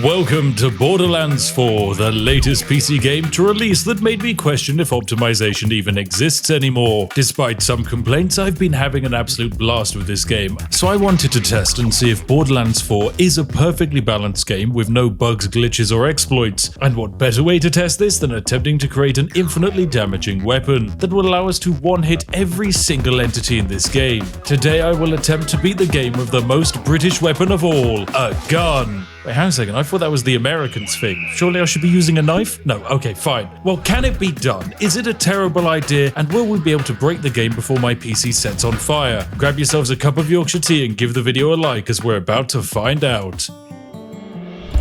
Welcome to Borderlands 4, the latest PC game to release that made me question if optimization even exists anymore. Despite some complaints, I've been having an absolute blast with this game, so I wanted to test and see if Borderlands 4 is a perfectly balanced game with no bugs, glitches or exploits. And what better way to test this than attempting to create an infinitely damaging weapon that will allow us to one-hit every single entity in this game. Today I will attempt to beat the game with the most British weapon of all, a gun. Wait, hang on a second, I thought that was the Americans thing. Surely I should be using a knife? No, okay, fine. Well, can it be done? Is it a terrible idea? And will we be able to break the game before my PC sets on fire? Grab yourselves a cup of Yorkshire tea and give the video a like, as we're about to find out.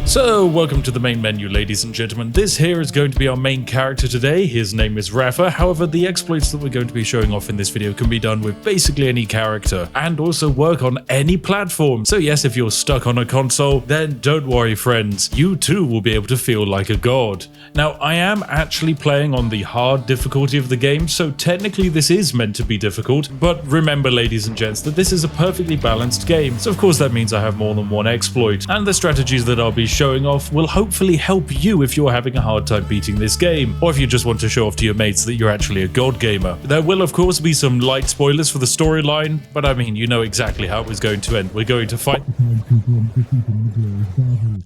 So, welcome to the main menu, ladies and gentlemen. This here is going to be our main character today. His name is Rafa. However, the exploits that we're going to be showing off in this video can be done with basically any character and also work on any platform. So yes, if you're stuck on a console, then don't worry, friends. You too will be able to feel like a god. Now, I am actually playing on the hard difficulty of the game, so technically this is meant to be difficult. But remember, ladies and gents, that this is a perfectly balanced game. So of course that means I have more than one exploit. And the strategies that I'll be showing off will hopefully help you if you're having a hard time beating this game, or if you just want to show off to your mates that you're actually a god gamer. There will of course be some light spoilers for the storyline, but I mean, you know exactly how it was going to end. We're going to fight.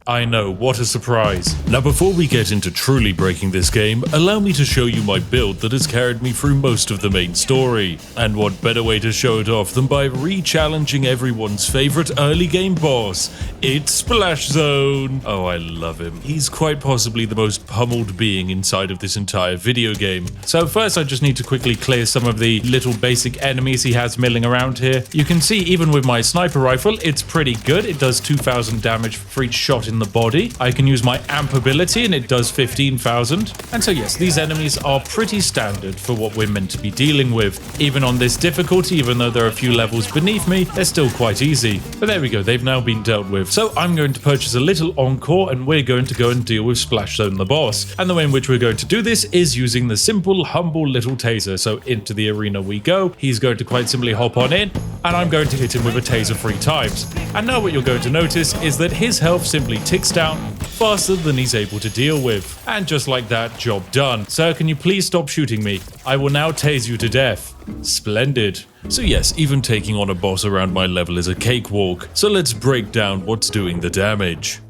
I know, what a surprise. Now before we get into truly breaking this game, allow me to show you my build that has carried me through most of the main story. And what better way to show it off than by re-challenging everyone's favorite early game boss. It's Splash Zone. Oh, I love him. He's quite possibly the most pummeled being inside of this entire video game. So first I just need to quickly clear some of the little basic enemies he has milling around here. You can see even with my sniper rifle, it's pretty good. It does 2,000 damage for each shot in the body. I can use my amp ability and it does 15,000. And so yes, these enemies are pretty standard for what we're meant to be dealing with. Even on this difficulty, even though there are a few levels beneath me, they're still quite easy. But there we go, they've now been dealt with. So I'm going to purchase a little encore and we're going to go and deal with Splash Zone the boss. And the way in which we're going to do this is using the simple, humble little taser. So into the arena we go. He's going to quite simply hop on in and I'm going to hit him with a taser 3 times. And now what you're going to notice is that his health simply ticks down faster than he's able to deal with. And just like that, job done. Sir, can you please stop shooting me? I will now tase you to death. Splendid. So yes, even taking on a boss around my level is a cakewalk. So let's break down what's doing the damage.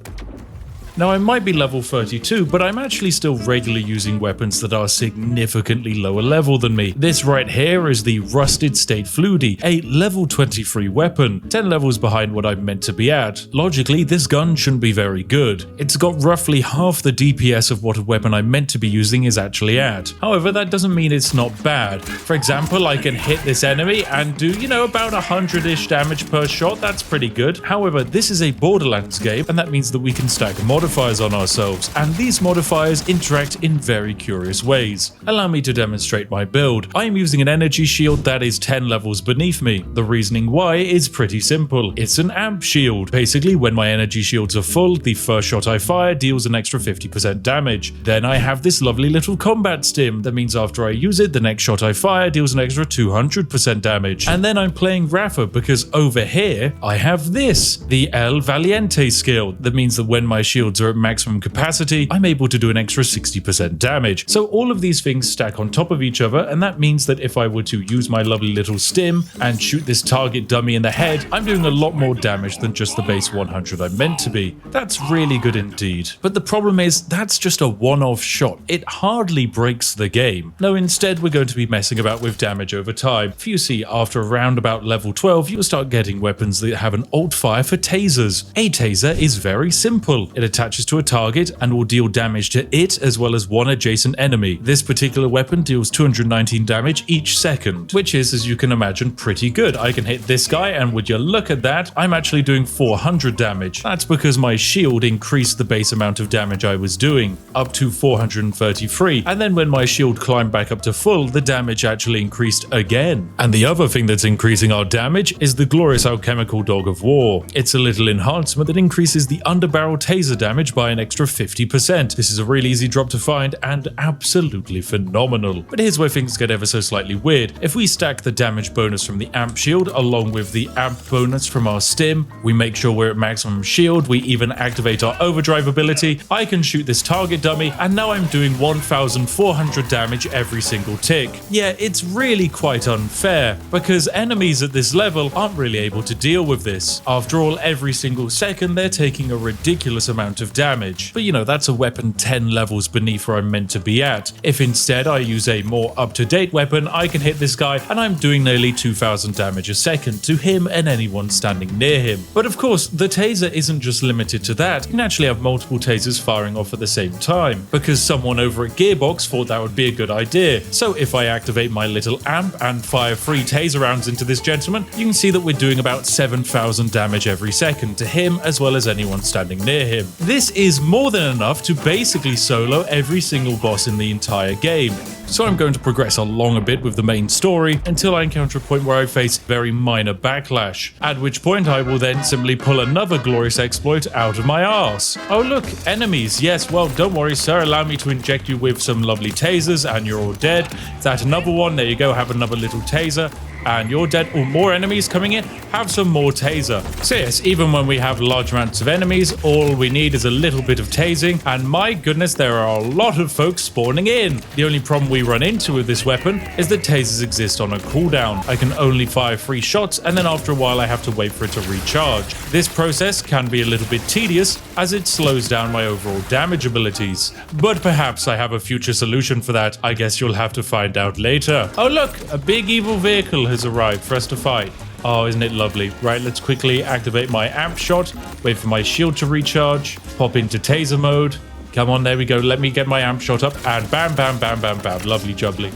Now I might be level 32, but I'm actually still regularly using weapons that are significantly lower level than me. This right here is the Rusted State Flutie, a level 23 weapon, 10 levels behind what I'm meant to be at. Logically, this gun shouldn't be very good. It's got roughly half the DPS of what a weapon I'm meant to be using is actually at. However, that doesn't mean it's not bad. For example, I can hit this enemy and do, about 100-ish damage per shot. That's pretty good. However, this is a Borderlands game, and that means that we can stack modifiers on ourselves, and these modifiers interact in very curious ways. Allow me to demonstrate my build. I am using an energy shield that is 10 levels beneath me. The reasoning why is pretty simple. It's an amp shield. Basically, when my energy shields are full, the first shot I fire deals an extra 50% damage. Then I have this lovely little combat stim. That means after I use it, the next shot I fire deals an extra 200% damage. And then I'm playing Rafa because over here, I have this, the El Valiente skill. That means that when my shields are at maximum capacity, I'm able to do an extra 60% damage. So all of these things stack on top of each other, and that means that if I were to use my lovely little stim and shoot this target dummy in the head, I'm doing a lot more damage than just the base 100 I'm meant to be. That's really good indeed. But the problem is, that's just a one-off shot. It hardly breaks the game. No, instead we're going to be messing about with damage over time. If you see, after around about level 12, you'll start getting weapons that have an alt fire for tasers. A taser is very simple. It attaches to a target and will deal damage to it as well as one adjacent enemy. This particular weapon deals 219 damage each second, which is, as you can imagine, pretty good. I can hit this guy and would you look at that, I'm actually doing 400 damage. That's because my shield increased the base amount of damage I was doing, up to 433, and then when my shield climbed back up to full, the damage actually increased again. And the other thing that's increasing our damage is the glorious alchemical dog of war. It's a little enhancement that increases the underbarrel taser damage by an extra 50%. This is a really easy drop to find and absolutely phenomenal. But here's where things get ever so slightly weird. If we stack the damage bonus from the amp shield along with the amp bonus from our stim, we make sure we're at maximum shield, we even activate our overdrive ability, I can shoot this target dummy, and now I'm doing 1400 damage every single tick. Yeah, it's really quite unfair, because enemies at this level aren't really able to deal with this. After all, every single second they're taking a ridiculous amount of damage. But you know, that's a weapon 10 levels beneath where I'm meant to be at. If instead I use a more up-to-date weapon, I can hit this guy and I'm doing nearly 2000 damage a second to him and anyone standing near him. But of course, the taser isn't just limited to that. You can actually have multiple tasers firing off at the same time, because someone over at Gearbox thought that would be a good idea. So if I activate my little amp and fire 3 taser rounds into this gentleman, you can see that we're doing about 7000 damage every second to him as well as anyone standing near him. This is more than enough to basically solo every single boss in the entire game. So I'm going to progress along a bit with the main story until I encounter a point where I face very minor backlash, at which point I will then simply pull another glorious exploit out of my arse. Oh look, enemies. Yes, well, don't worry sir, allow me to inject you with some lovely tasers and you're all dead. Is that another one? There you go, have another little taser. And you're dead. Or more enemies coming in, have some more taser. So yes, even when we have large amounts of enemies, all we need is a little bit of tasing, and my goodness, there are a lot of folks spawning in. The only problem we run into with this weapon is that tasers exist on a cooldown. I can only fire 3 shots, and then after a while I have to wait for it to recharge. This process can be a little bit tedious, as it slows down my overall damage abilities. But perhaps I have a future solution for that. I guess you'll have to find out later. Oh look, a big evil vehicle has arrived for us to fight. Oh, isn't it lovely? Right, let's quickly activate my amp shot, wait for my shield to recharge, pop into taser mode. Come on, there we go. Let me get my amp shot up, and bam, bam, bam, bam, bam. Lovely jubbly.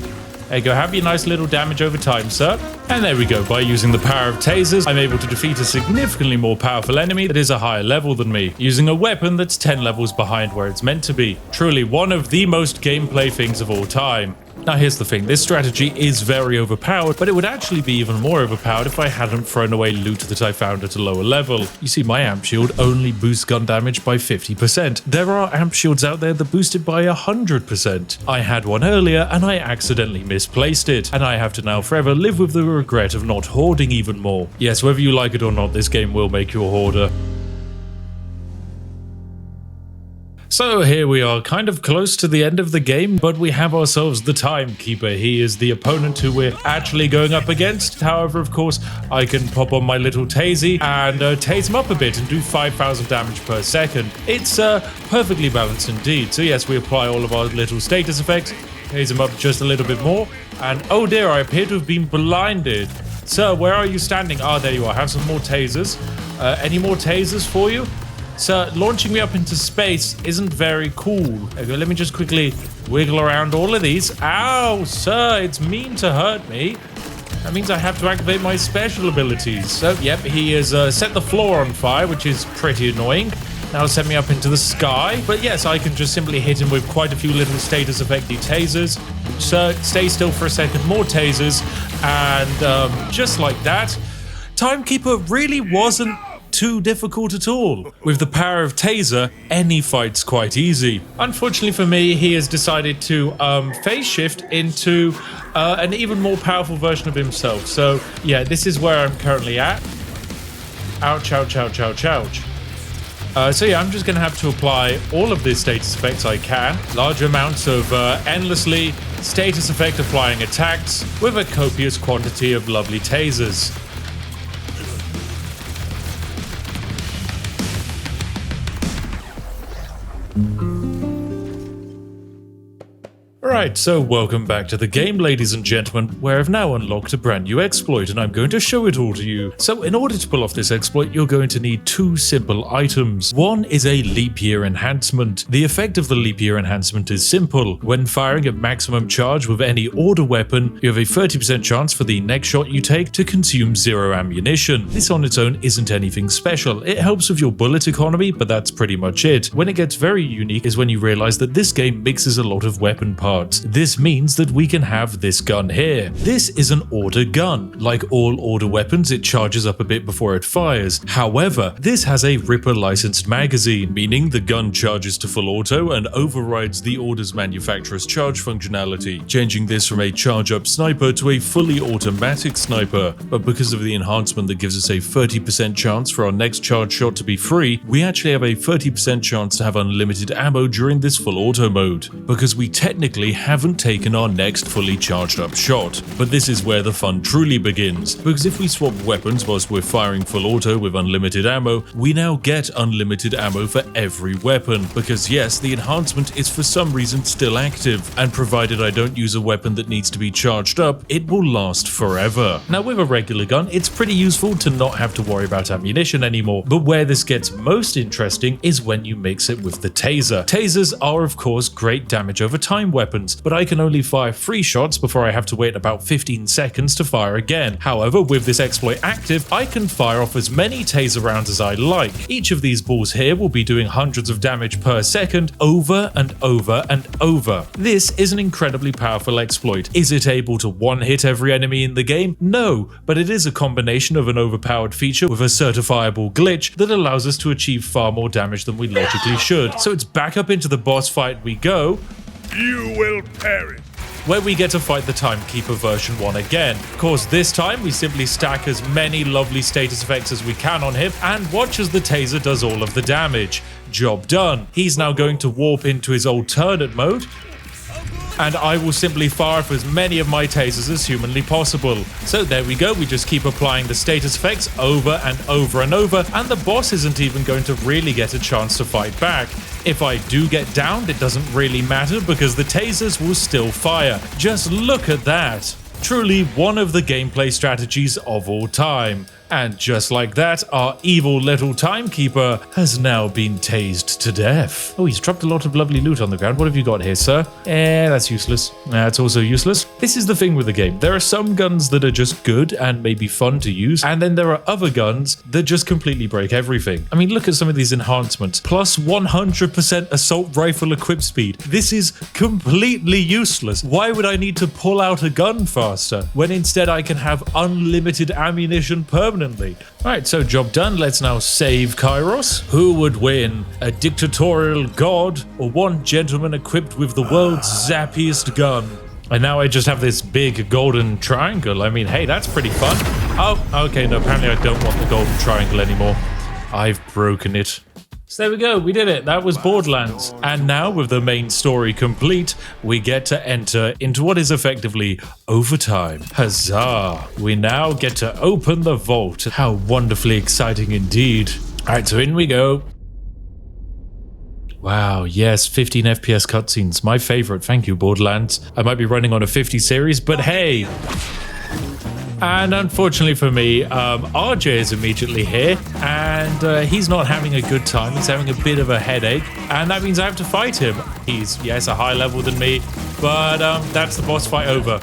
There you go, have your nice little damage over time, sir. And there we go, by using the power of tasers, I'm able to defeat a significantly more powerful enemy that is a higher level than me, using a weapon that's 10 levels behind where it's meant to be. Truly one of the most gameplay things of all time. Now here's the thing, this strategy is very overpowered, but it would actually be even more overpowered if I hadn't thrown away loot that I found at a lower level. You see, my amp shield only boosts gun damage by 50%. There are amp shields out there that boost it by 100%. I had one earlier and I accidentally misplaced it, and I have to now forever live with the regret of not hoarding even more. Yes, whether you like it or not, this game will make you a hoarder. So here we are, kind of close to the end of the game, but we have ourselves the Timekeeper. He is the opponent who we're actually going up against. However, of course, I can pop on my little tasey and tase him up a bit and do 5000 damage per second. It's perfectly balanced indeed. So yes, we apply all of our little status effects, tase him up just a little bit more, and oh dear, I appear to have been blinded. Sir, where are you standing? Ah, there you are. Have some more tasers. Any more tasers for you? So launching me up into space isn't very cool. Okay, let me just quickly wiggle around all of these. Ow, sir, it's mean to hurt me. That means I have to activate my special abilities. So, yep, he has set the floor on fire, which is pretty annoying. Now send me up into the sky. But yes, I can just simply hit him with quite a few little status effecty tasers. So stay still for a second, more tasers. And just like that, Timekeeper really wasn't too difficult at all. With the power of taser, any fight's quite easy. Unfortunately for me, he has decided to phase shift into an even more powerful version of himself. So yeah, this is where I'm currently at. Ouch, ouch, ouch, ouch, ouch. So yeah, I'm just going to have to apply all of the status effects I can. Large amounts of endlessly status effect applying attacks with a copious quantity of lovely tasers. Right, so welcome back to the game, ladies and gentlemen, where I've now unlocked a brand new exploit and I'm going to show it all to you. So in order to pull off this exploit, you're going to need 2 simple items. One is a leap year enhancement. The effect of the leap year enhancement is simple. When firing at maximum charge with any order weapon, you have a 30% chance for the next shot you take to consume 0 ammunition. This on its own isn't anything special. It helps with your bullet economy, but that's pretty much it. When it gets very unique is when you realize that this game mixes a lot of weapon parts parts. This means that we can have this gun here. This is an order gun. Like all order weapons, it charges up a bit before it fires. However, this has a Ripper licensed magazine, meaning the gun charges to full auto and overrides the order's manufacturer's charge functionality, changing this from a charge-up sniper to a fully automatic sniper. But because of the enhancement that gives us a 30% chance for our next charge shot to be free, we actually have a 30% chance to have unlimited ammo during this full auto mode, because we technically haven't taken our next fully charged up shot. But this is where the fun truly begins, because if we swap weapons whilst we're firing full auto with unlimited ammo, we now get unlimited ammo for every weapon, because yes, the enhancement is for some reason still active, and provided I don't use a weapon that needs to be charged up, it will last forever. Now with a regular gun, it's pretty useful to not have to worry about ammunition anymore, but where this gets most interesting is when you mix it with the taser. Tasers are of course great damage over time weapons, but I can only fire 3 shots before I have to wait about 15 seconds to fire again. However, with this exploit active, I can fire off as many taser rounds as I like. Each of these balls here will be doing hundreds of damage per second over and over and over. This is an incredibly powerful exploit. Is it able to one-hit every enemy in the game? No, but it is a combination of an overpowered feature with a certifiable glitch that allows us to achieve far more damage than we logically should. So it's back up into the boss fight we go. You will perish. Where we get to fight the Timekeeper version 1 again. Of course, this time we simply stack as many lovely status effects as we can on him and watch as the taser does all of the damage. Job done. He's now going to warp into his alternate mode, and I will simply fire off as many of my tasers as humanly possible. So there we go, we just keep applying the status effects over and over and over, and the boss isn't even going to really get a chance to fight back. If I do get downed, it doesn't really matter because the tasers will still fire. Just look at that. Truly one of the gameplay strategies of all time. And just like that, our evil little timekeeper has now been tased to death. Oh, he's dropped a lot of lovely loot on the ground. What have you got here, sir? That's useless. That's also useless. This is the thing with the game. There are some guns that are just good and maybe fun to use, and then there are other guns that just completely break everything. I mean, look at some of these enhancements. Plus 100% assault rifle equip speed. This is completely useless. Why would I need to pull out a gun faster when instead I can have unlimited ammunition permanently? Alright, so job done. Let's now save Kairos. Who would win? A dictatorial god or one gentleman equipped with the world's zappiest gun? And now I just have this big golden triangle. I mean, hey, that's pretty fun. Oh, okay, no, apparently I don't want the golden triangle anymore. I've broken it. So there we go, we did it. That was Borderlands. And now with the main story complete, we get to enter into what is effectively overtime. Huzzah! We now get to open the vault. How wonderfully exciting indeed. Alright, so in we go. Wow, yes, 15 FPS cutscenes. My favorite. Thank you, Borderlands. I might be running on a 50 series, but hey! And unfortunately for me, RJ is immediately here, and he's not having a good time. He's having a bit of a headache, and that means I have to fight him. He's, yes, a higher level than me, but that's the boss fight over.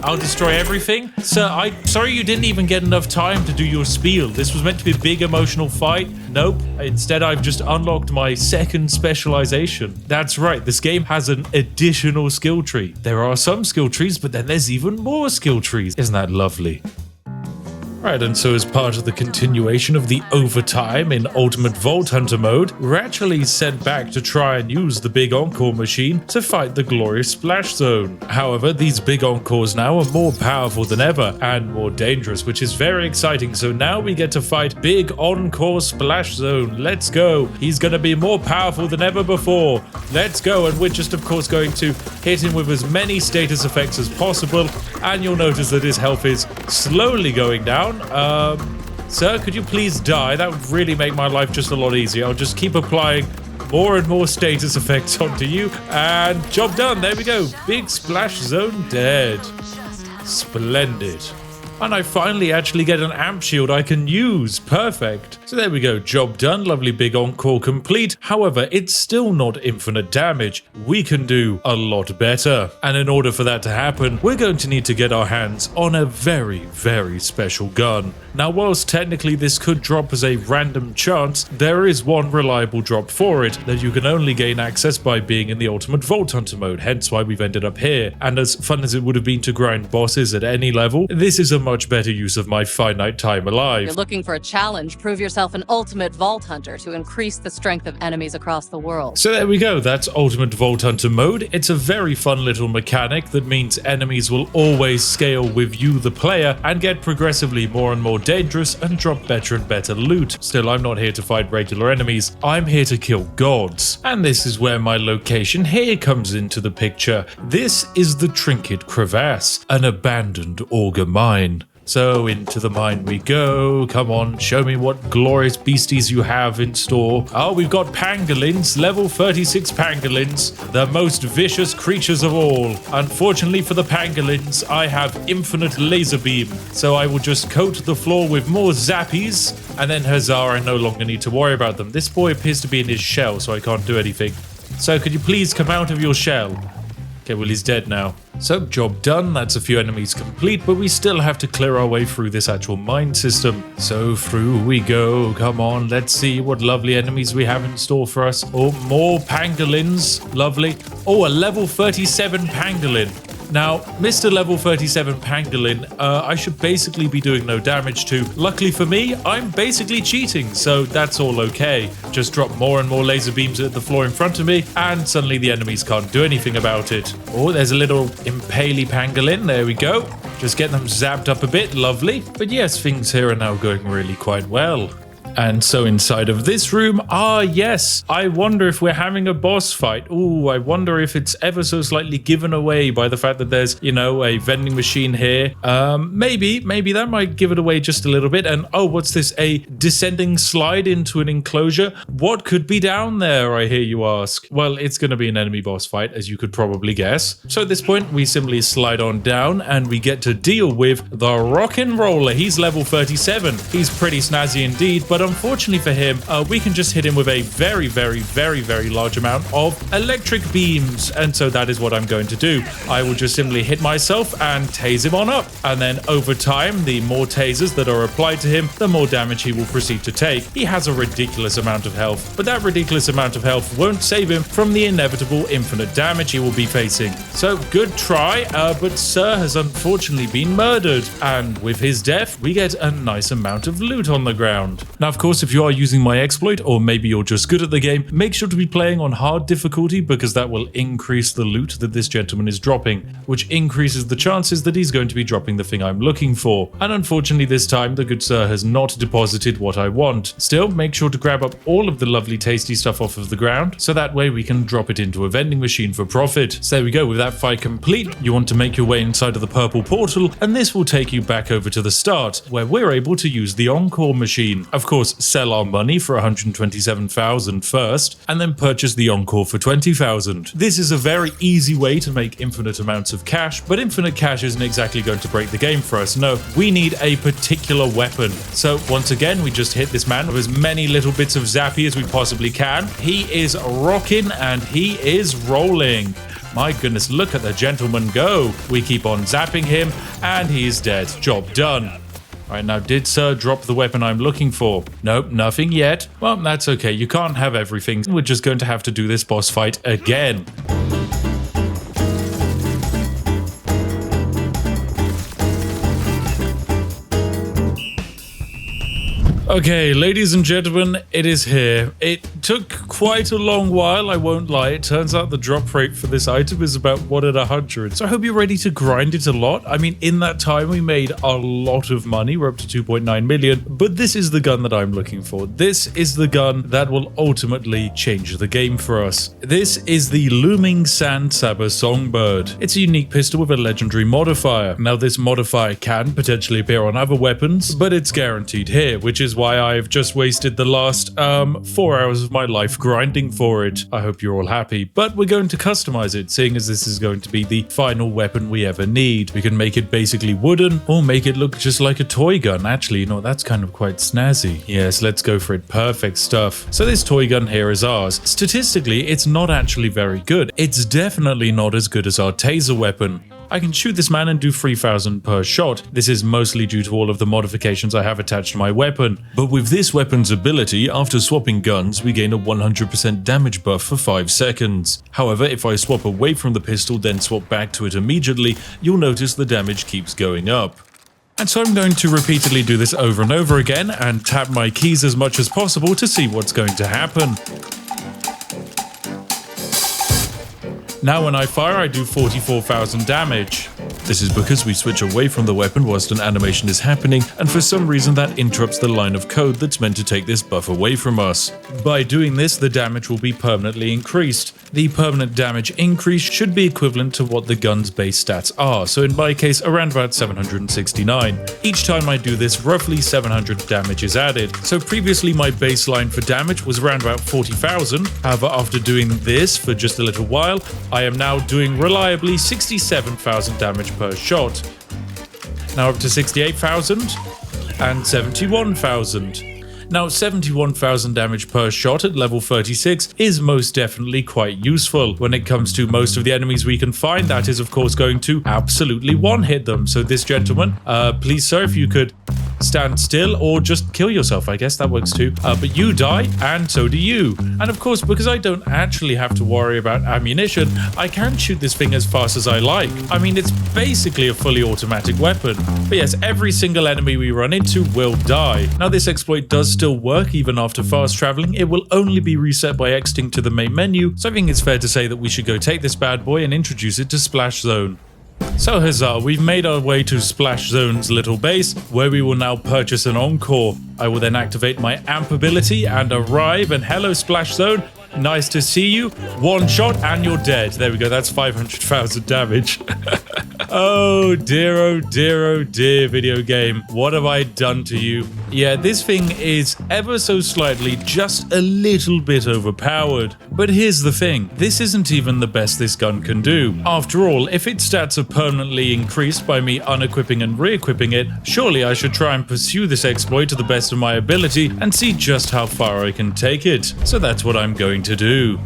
I'll destroy everything? Sir, sorry you didn't even get enough time to do your spiel. This was meant to be a big emotional fight. Nope. Instead, I've just unlocked my second specialization. That's right, this game has an additional skill tree. There are some skill trees, but then there's even more skill trees. Isn't that lovely? Right, and so as part of the continuation of the overtime in Ultimate Vault Hunter mode, we're actually sent back to try and use the Big Encore machine to fight the glorious Splash Zone. However, these Big Encores now are more powerful than ever and more dangerous, which is very exciting. So now we get to fight Big Encore Splash Zone. Let's go. He's going to be more powerful than ever before. Let's go, and we're just of course going to hit him with as many status effects as possible, and you'll notice that his health is slowly going down. Sir, could you please die? That would really make my life just a lot easier. I'll just keep applying more and more status effects onto you, and job done. There we go. Big Splash Zone dead. Splendid. And I finally actually get an amp shield I can use. Perfect. So there we go. Job done. Lovely big encore complete. However, it's still not infinite damage. We can do a lot better. And in order for that to happen, we're going to need to get our hands on a very, very special gun. Now, whilst technically this could drop as a random chance, there is one reliable drop for it that you can only gain access by being in the ultimate Vault Hunter mode, hence why we've ended up here. And as fun as it would have been to grind bosses at any level, this is a much better use of my finite time alive. You're looking for a challenge, prove yourself an ultimate Vault Hunter to increase the strength of enemies across the world. So there we go, that's ultimate Vault Hunter mode. It's a very fun little mechanic that means enemies will always scale with you, the player, and get progressively more and more dangerous and drop better and better loot. Still, I'm not here to fight regular enemies, I'm here to kill gods. And this is where my location here comes into the picture. This is the Trinket Crevasse, an abandoned auger mine. So into the mine we go. Come on, show me what glorious beasties you have in store. Oh, we've got pangolins, level 36 pangolins, the most vicious creatures of all. Unfortunately for the pangolins, I have infinite laser beam, so I will just coat the floor with more zappies, and then huzzah, I no longer need to worry about them. This boy appears to be in his shell, so I can't do anything. So could you please come out of your shell? Okay, well, he's dead now. So, job done. That's a few enemies complete, but we still have to clear our way through this actual mine system. So, through we go. Come on, let's see what lovely enemies we have in store for us. Oh, more pangolins. Lovely. Oh, a level 37 pangolin. Now, Mr. Level 37 Pangolin, I should basically be doing no damage to. Luckily for me, I'm basically cheating, so that's all okay. Just drop more and more laser beams at the floor in front of me, and suddenly the enemies can't do anything about it. Oh, there's a little impaly Pangolin, there we go. Just get them zapped up a bit, lovely. But yes, things here are now going really quite well. And so inside of this room, yes, I wonder if we're having a boss fight. Ooh, I wonder if it's ever so slightly given away by the fact that there's, you know, a vending machine here. Maybe that might give it away just a little bit. And oh, what's this? A descending slide into an enclosure? What could be down there, I hear you ask? Well, it's going to be an enemy boss fight, as you could probably guess. So at this point, we simply slide on down and we get to deal with the Rockin' Roller. He's level 37. He's pretty snazzy indeed, but unfortunately for him, we can just hit him with a very, very, very, very large amount of electric beams. And so that is what I'm going to do. I will just simply hit myself and tase him on up. And then over time, the more tasers that are applied to him, the more damage he will proceed to take. He has a ridiculous amount of health, but that ridiculous amount of health won't save him from the inevitable infinite damage he will be facing. So good try, but Sir has unfortunately been murdered. And with his death, we get a nice amount of loot on the ground. Now, of course, if you are using my exploit, or maybe you're just good at the game, make sure to be playing on hard difficulty, because that will increase the loot that this gentleman is dropping, which increases the chances that he's going to be dropping the thing I'm looking for. And unfortunately this time, the good sir has not deposited what I want. Still, make sure to grab up all of the lovely tasty stuff off of the ground, so that way we can drop it into a vending machine for profit. So there we go, with that fight complete, you want to make your way inside of the purple portal, and this will take you back over to the start, where we're able to use the encore machine. Of course, sell our money for 127,000 first, and then purchase the encore for 20,000. This is a very easy way to make infinite amounts of cash, but infinite cash isn't exactly going to break the game for us. No, we need a particular weapon. So once again, we just hit this man with as many little bits of zappy as we possibly can. He is rocking and he is rolling. My goodness, look at the gentleman go. We keep on zapping him and he's dead. Job done. Alright, now did Sir drop the weapon I'm looking for? Nope, nothing yet. Well, that's okay, you can't have everything. We're just going to have to do this boss fight again. Okay, ladies and gentlemen, it is here. It took quite a long while, I won't lie. It turns out the drop rate for this item is about 1 in 100. So I hope you're ready to grind it a lot. I mean, in that time, we made a lot of money. We're up to 2.9 million. But this is the gun that I'm looking for. This is the gun that will ultimately change the game for us. This is the Looming Sand Sabber Songbird. It's a unique pistol with a legendary modifier. Now, this modifier can potentially appear on other weapons, but it's guaranteed here, which is why I've just wasted the last 4 hours of my life grinding for it. I hope you're all happy, but we're going to customize it, seeing as this is going to be the final weapon we ever need. We can make it basically wooden or make it look just like a toy gun. Actually, you know, that's kind of quite snazzy. Yes, let's go for it. Perfect stuff. So this toy gun here is ours. Statistically, it's not actually very good. It's definitely not as good as our taser weapon. I can shoot this man and do 3,000 per shot. This is mostly due to all of the modifications I have attached to my weapon. But with this weapon's ability, after swapping guns, we gain a 100% damage buff for 5 seconds. However, if I swap away from the pistol, then swap back to it immediately, you'll notice the damage keeps going up. And so I'm going to repeatedly do this over and over again and tap my keys as much as possible to see what's going to happen. Now when I fire, I do 44,000 damage. This is because we switch away from the weapon whilst an animation is happening, and for some reason that interrupts the line of code that's meant to take this buff away from us. By doing this, the damage will be permanently increased. The permanent damage increase should be equivalent to what the gun's base stats are, so in my case around about 769. Each time I do this, roughly 700 damage is added. So previously my baseline for damage was around about 40,000, however after doing this for just a little while, I am now doing reliably 67,000 damage per shot. Now up to 68,000 and 71,000. Now 71,000 damage per shot at level 36 is most definitely quite useful. When it comes to most of the enemies we can find, that is of course going to absolutely one-hit them. So this gentleman, please sir, if you could stand still or just kill yourself, I guess that works too. But you die and so do you. And of course, because I don't actually have to worry about ammunition, I can shoot this thing as fast as I like. I mean, it's basically a fully automatic weapon. But yes, every single enemy we run into will die. Now this exploit does still work even after fast traveling. It will only be reset by exiting to the main menu, so I think it's fair to say that we should go take this bad boy and introduce it to Splash Zone. So huzzah, we've made our way to Splash Zone's little base, where we will now purchase an Encore. I will then activate my amp ability and arrive, and hello Splash Zone, nice to see you. One shot and you're dead. There we go, that's 500,000 damage. Oh dear, video game. What have I done to you? Yeah, this thing is ever so slightly just a little bit overpowered. But here's the thing, this isn't even the best this gun can do. After all, if its stats are permanently increased by me unequipping and re-equipping it, surely I should try and pursue this exploit to the best of my ability and see just how far I can take it. So that's what I'm going to do.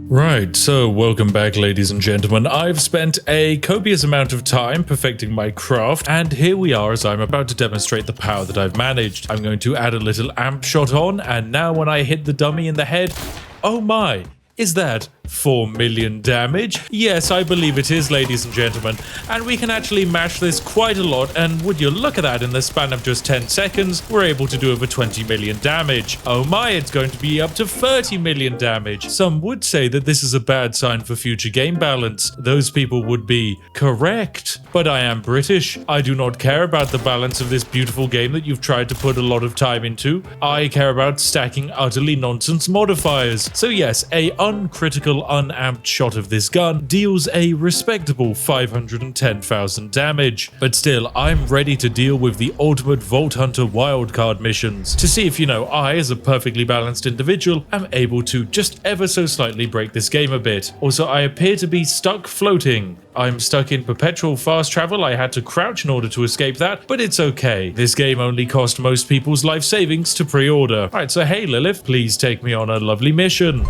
Right, so welcome back ladies and gentlemen. I've spent a copious amount of time perfecting my craft, and here we are as I'm about to demonstrate the power that I've managed. I'm going to add a little amp shot on, and now when I hit the dummy in the head, oh my, is that 4 million damage? Yes, I believe it is, ladies and gentlemen. And we can actually mash this quite a lot, and would you look at that, in the span of just 10 seconds, we're able to do over 20 million damage. Oh my, it's going to be up to 30 million damage. Some would say that this is a bad sign for future game balance. Those people would be correct. But I am British. I do not care about the balance of this beautiful game that you've tried to put a lot of time into. I care about stacking utterly nonsense modifiers. So yes, a uncritical unamped shot of this gun deals a respectable 510,000 damage. But still, I'm ready to deal with the ultimate Vault Hunter wildcard missions to see if, you know, I, as a perfectly balanced individual, am able to just ever so slightly break this game a bit. Also, I appear to be stuck floating. I'm stuck in perpetual fast travel. I had to crouch in order to escape that, but it's okay. This game only cost most people's life savings to pre-order. Alright, so hey Lilith, please take me on a lovely mission.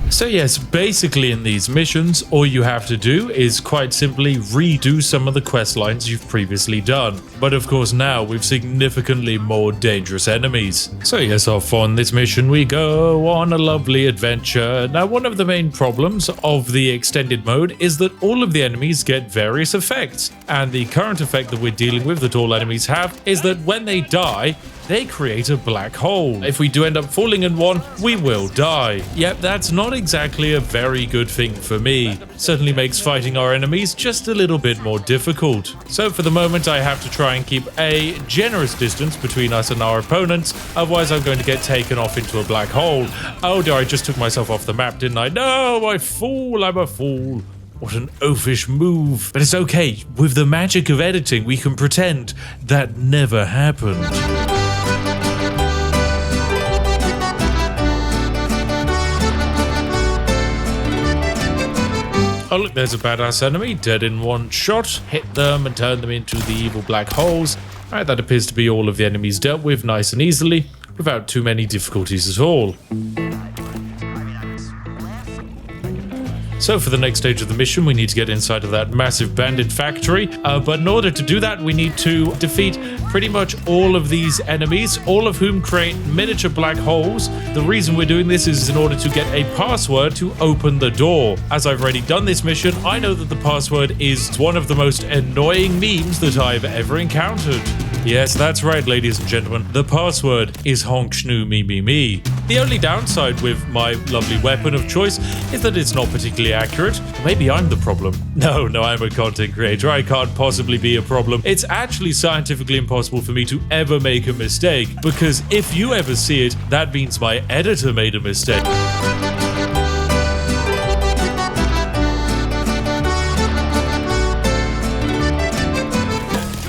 So yes, basically in these missions, all you have to do is quite simply redo some of the quest lines you've previously done. But of course now with significantly more dangerous enemies. So yes, off on this mission we go on a lovely adventure. Now one of the main problems of the extended mode is that all of the enemies get various effects. And the current effect that we're dealing with that all enemies have is that when they die, they create a black hole. If we do end up falling in one, we will die. Yep, that's not exactly a very good thing for me. Certainly makes fighting our enemies just a little bit more difficult. So for the moment, I have to try and keep a generous distance between us and our opponents, otherwise I'm going to get taken off into a black hole. Oh dear, I just took myself off the map, didn't I? No, I'm a fool. What an oafish move. But it's okay, with the magic of editing, we can pretend that never happened. Oh look, there's a badass enemy, dead in one shot. Hit them and turn them into the evil black holes. Alright, that appears to be all of the enemies dealt with nice and easily, without too many difficulties at all. So for the next stage of the mission, we need to get inside of that massive bandit factory. But in order to do that, we need to defeat pretty much all of these enemies, all of whom create miniature black holes. The reason we're doing this is in order to get a password to open the door. As I've already done this mission, I know that the password is one of the most annoying memes that I've ever encountered. Yes, that's right, ladies and gentlemen. The password is honk shnu me me me. The only downside with my lovely weapon of choice is that it's not particularly accurate. Maybe I'm the problem. No, I'm a content creator. I can't possibly be a problem. It's actually scientifically impossible for me to ever make a mistake, because if you ever see it, that means my editor made a mistake.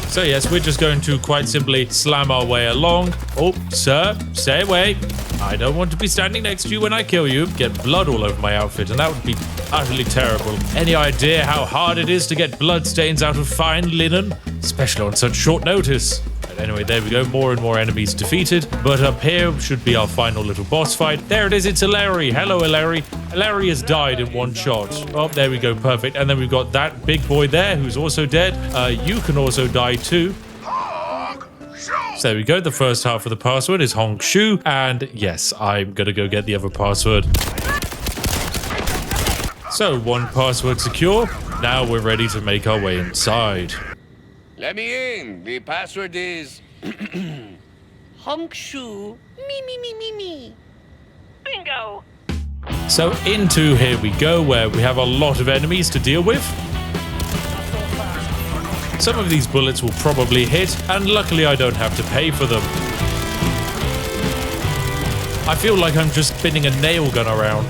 So yes, we're just going to quite simply slam our way along. Oh, sir, stay away. I don't want to be standing next to you when I kill you. Get blood all over my outfit, and that would be utterly terrible. Any idea how hard it is to get blood stains out of fine linen? Especially on such short notice. But anyway, there we go. More and more enemies defeated. But up here should be our final little boss fight. There it is. It's Hilary. Hello, Hilary. Hilary has died in one shot. Oh, there we go. Perfect. And then we've got that big boy there who's also dead. You can also die too. So there we go. The first half of the password is honk shu. And yes, I'm going to go get the other password. So one password secure. Now we're ready to make our way inside. Let me in. The password is honk shu me. Bingo. So into here we go, where we have a lot of enemies to deal with. Some of these bullets will probably hit, and luckily I don't have to pay for them. I feel like I'm just spinning a nail gun around.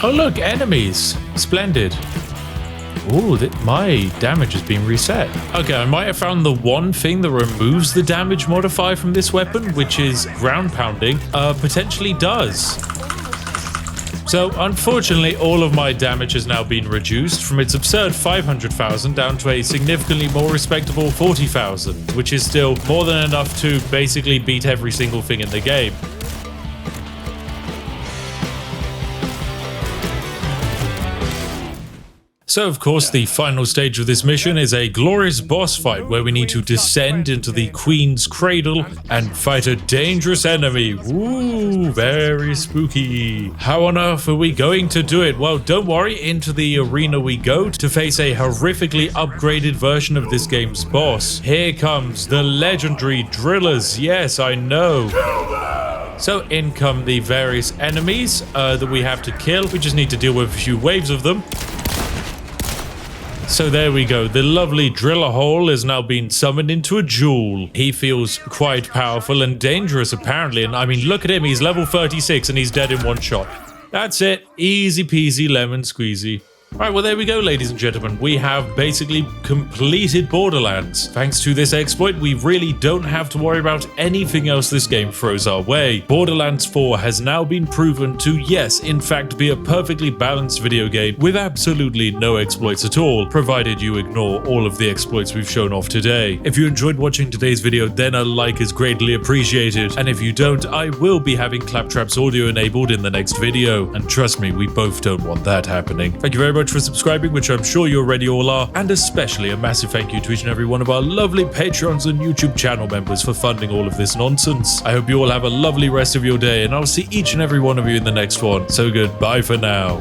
Oh look, enemies. Splendid. Ooh, my damage has been reset. Okay, I might have found the one thing that removes the damage modifier from this weapon, which is ground pounding. Potentially does. So, unfortunately, all of my damage has now been reduced from its absurd 500,000 down to a significantly more respectable 40,000, which is still more than enough to basically beat every single thing in the game. So, of course, the final stage of this mission is a glorious boss fight where we need to descend into the Queen's Cradle and fight a dangerous enemy. Ooh, very spooky. How on earth are we going to do it? Well, don't worry, into the arena we go to face a horrifically upgraded version of this game's boss. Here comes the legendary Drillers. Yes, I know. So in come the various enemies that we have to kill. We just need to deal with a few waves of them. So there we go, the lovely Driller Hole has now been summoned into a duel. He feels quite powerful and dangerous apparently, and I mean look at him, he's level 36 and he's dead in one shot. That's it, easy peasy lemon squeezy. Alright, well there we go ladies and gentlemen, we have basically completed Borderlands. Thanks to this exploit, we really don't have to worry about anything else this game throws our way. Borderlands 4 has now been proven to, yes, in fact be a perfectly balanced video game with absolutely no exploits at all, provided you ignore all of the exploits we've shown off today. If you enjoyed watching today's video, then a like is greatly appreciated, and if you don't, I will be having Claptrap's audio enabled in the next video, and trust me, we both don't want that happening. Thank you very much for subscribing, which I'm sure you already all are, and especially a massive thank you to each and every one of our lovely Patreons and YouTube channel members for funding all of this nonsense. I hope you all have a lovely rest of your day, and I'll see each and every one of you in the next one. So goodbye for now.